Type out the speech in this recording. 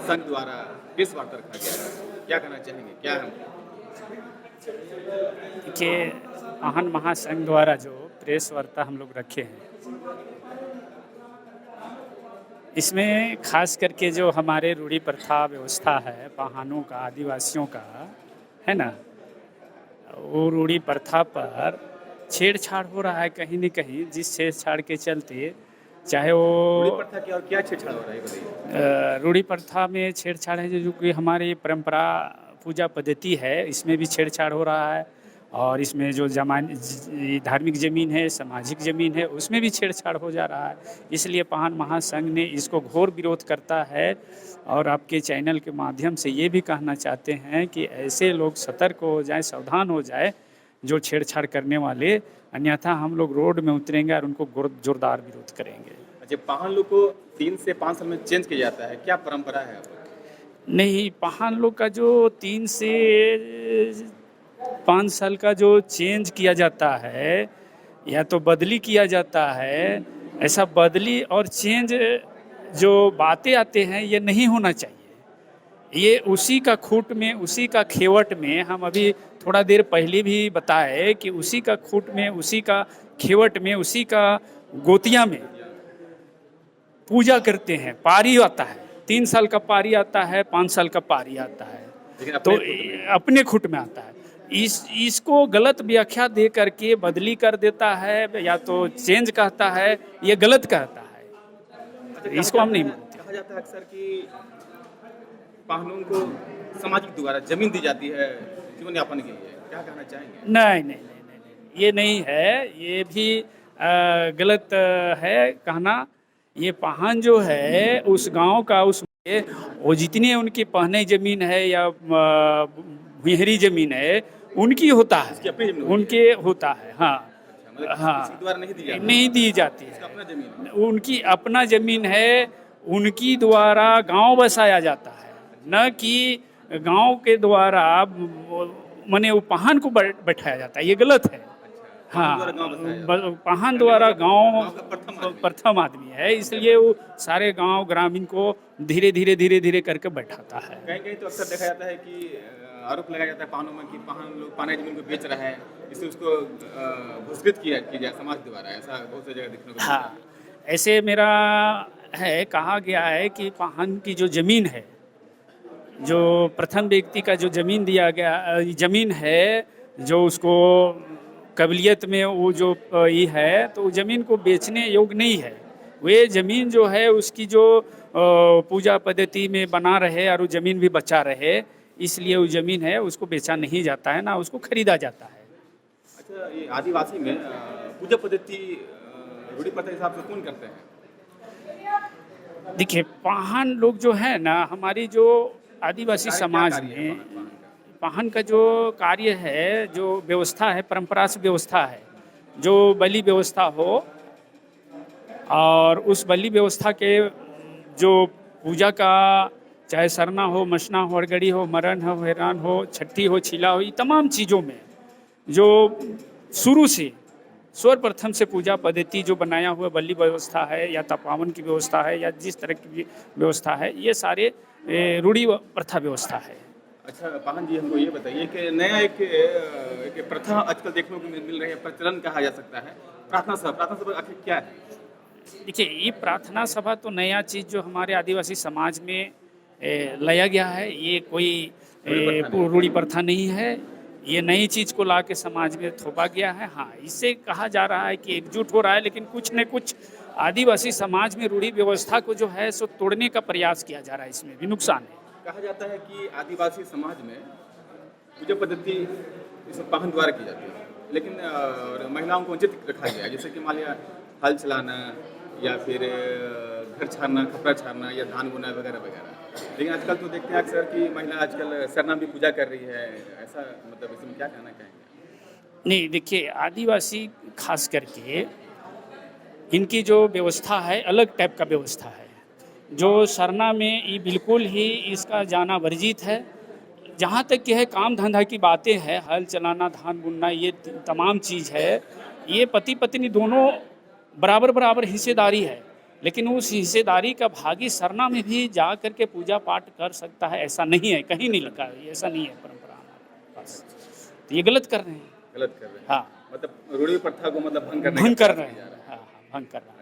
महासंघ द्वारा प्रेस वार्ता रखा गया है, क्या कहना चाहेंगे, क्या है? देखिए, पाहन महासंघ द्वारा जो प्रेस वार्ता हम लोग रखे हैं, इसमें खास करके जो हमारे रूढ़ी प्रथा व्यवस्था है पाहानों का, आदिवासियों का, है ना, वो रूढ़ी प्रथा पर छेड़छाड़ हो रहा है कहीं न कहीं, जिस छेड़छाड़ के चलते चाहे रूढ़ी वो प्रथा की और क्या छेड़छाड़ हो रहा है, ये बताइए। रूढ़ी प्रथा में छेड़छाड़ है, जो कि हमारी परंपरा पूजा पद्धति है, इसमें भी छेड़छाड़ हो रहा है। और इसमें जो धार्मिक ज़मीन है, सामाजिक ज़मीन है, उसमें भी छेड़छाड़ हो जा रहा है। इसलिए पाहन महासंघ ने इसको घोर विरोध करता है और आपके चैनल के माध्यम से ये भी कहना चाहते हैं कि ऐसे लोग सतर्क हो जाएं, सावधान हो जाए जो छेड़छाड़ करने वाले, अन्यथा हम लोग रोड में उतरेंगे और उनको जोरदार विरोध करेंगे। अच्छा, पाहन लोग को 3 से 5 साल में चेंज किया जाता है, क्या परंपरा है? नहीं, पाहन लोग का जो 3 से 5 साल का जो चेंज किया जाता है या तो बदली किया जाता है, ऐसा बदली और चेंज जो बातें आते हैं ये नहीं होना चाहिए। ये उसी का खूट में, उसी का खेवट में, हम अभी थोड़ा देर पहले भी बताए कि उसी का खूट में, उसी का खेवट में, उसी का गोतिया में पूजा करते हैं। पारी आता है, 3 साल का पारी आता है, 5 साल का पारी आता है, तो अपने खुट में आता है। इसको गलत व्याख्या दे करके बदली कर देता है या तो चेंज कहता है, ये गलत कहता है। इसको हम नहीं मानते। कहा जाता है अक्सर कि पाहनों को सामाजिक द्वारा जमीन दी जाती है जीवन यापन के लिए, क्या कहना चाहेंगे? नहीं नहीं नहीं नहीं नहीं, ये नहीं है, ये भी गलत है कहना। ये पाहन जो है उस गांव का, उस वो जितने उनकी पहने जमीन है या भुहरी जमीन है उनकी होता है, उनके होता है। हाँ हाँ, नहीं दी जाती है, उनकी अपना जमीन है, उनकी द्वारा गांव बसाया जाता है, न कि गांव के द्वारा माने वो पाहन को बैठाया जाता है, ये गलत है। हाँ, पाहन द्वारा गांव प्रथम आदमी है, इसलिए वो सारे गांव ग्रामीण को धीरे धीरे धीरे धीरे करके बैठाता है। कहीं कहीं तो अक्सर देखा जाता है कि आरोप लगाया जाता है पाहनों में कि पाहन लोग पाने जमीन को बेच रहा है, इससे उसको घोषित किया जाए समाज द्वारा, ऐसा बहुत सी जगह देखने को। हाँ, ऐसे मेरा है, कहा गया है कि पाहन की जो जमीन है, जो प्रथम व्यक्ति का जो जमीन दिया गया जमीन है, जो उसको कबिलियत में वो जो ये है, तो वो ज़मीन को बेचने योग्य नहीं है। वे ज़मीन जो है उसकी जो पूजा पद्धति में बना रहे और वो ज़मीन भी बचा रहे, इसलिए वो ज़मीन है उसको बेचा नहीं जाता है, ना उसको खरीदा जाता है। अच्छा, ये आदिवासी में पूजा पद्धति रूढ़ी प्रथा के हिसाब से कौन करते हैं? देखिए, पाहन लोग जो है ना, हमारी जो आदिवासी समाज में पाहन का जो कार्य है, जो व्यवस्था है, परंपरा से व्यवस्था है, जो बलि व्यवस्था हो, और उस बलि व्यवस्था के जो पूजा का, चाहे सरना हो, मसना हो, हड़गड़ी हो, मरण हो, हैरान हो, छठी हो, छिला हो, ये तमाम चीज़ों में जो शुरू से सर्वप्रथम से पूजा पद्धति जो बनाया हुआ बलि व्यवस्था है या तपावन की व्यवस्था है या जिस तरह की व्यवस्था है, ये सारे रूढ़ी प्रथा व्यवस्था है। अच्छा पाहन जी, हमको ये बताइए कि नया एक प्रथा आजकल देखने को मिल रही है, प्रचलन कहा जा सकता है, प्रार्थना सभा आखिर क्या है? देखिए, ये प्रार्थना सभा तो नया चीज़ जो हमारे आदिवासी समाज में लाया गया है, ये कोई रूढ़ी प्रथा नहीं है, ये नई चीज़ को ला के समाज में थोपा गया है। हाँ, इससे कहा जा रहा है कि एकजुट हो रहा है, लेकिन कुछ न कुछ आदिवासी समाज में रूढ़ी व्यवस्था को जो है सो तोड़ने का प्रयास किया जा रहा है, इसमें भी नुकसान है। कहा जाता है कि आदिवासी समाज में पूजा पद्धति इस पाहन द्वारा की जाती है, लेकिन महिलाओं को वंचित रखा गया है, जैसे कि मान लिया हल चलाना या फिर घर छानना, कपड़ा छानना या धान बोना वगैरह वगैरह। लेकिन आजकल तो देखते हैं अक्सर कि महिला आजकल सरना भी पूजा कर रही है, ऐसा मतलब इसमें क्या कहना चाहेंगे? नहीं, देखिए, आदिवासी खास करके इनकी जो व्यवस्था है अलग टाइप का व्यवस्था है। जो सरना में ये बिल्कुल ही इसका जाना वर्जित है। जहाँ तक कि है काम धंधा की बातें हैं, हल चलाना, धान बुनना, ये तमाम चीज़ है, ये पति पत्नी दोनों बराबर बराबर हिस्सेदारी है। लेकिन उस हिस्सेदारी का भागी सरना में भी जा करके पूजा पाठ कर सकता है, ऐसा नहीं है, कहीं नहीं लिखा है, ऐसा नहीं है परंपरा हमारे पास। तो ये गलत कर रहे हैं। गलत कर रहे हैं। हाँ, मतलब रूढ़ी प्रथा को मतलब भंग करने भंग का कर प्रयास रहे किया जा हैं। रहा है। हाँ हाँ, भंग कर रहे हैं।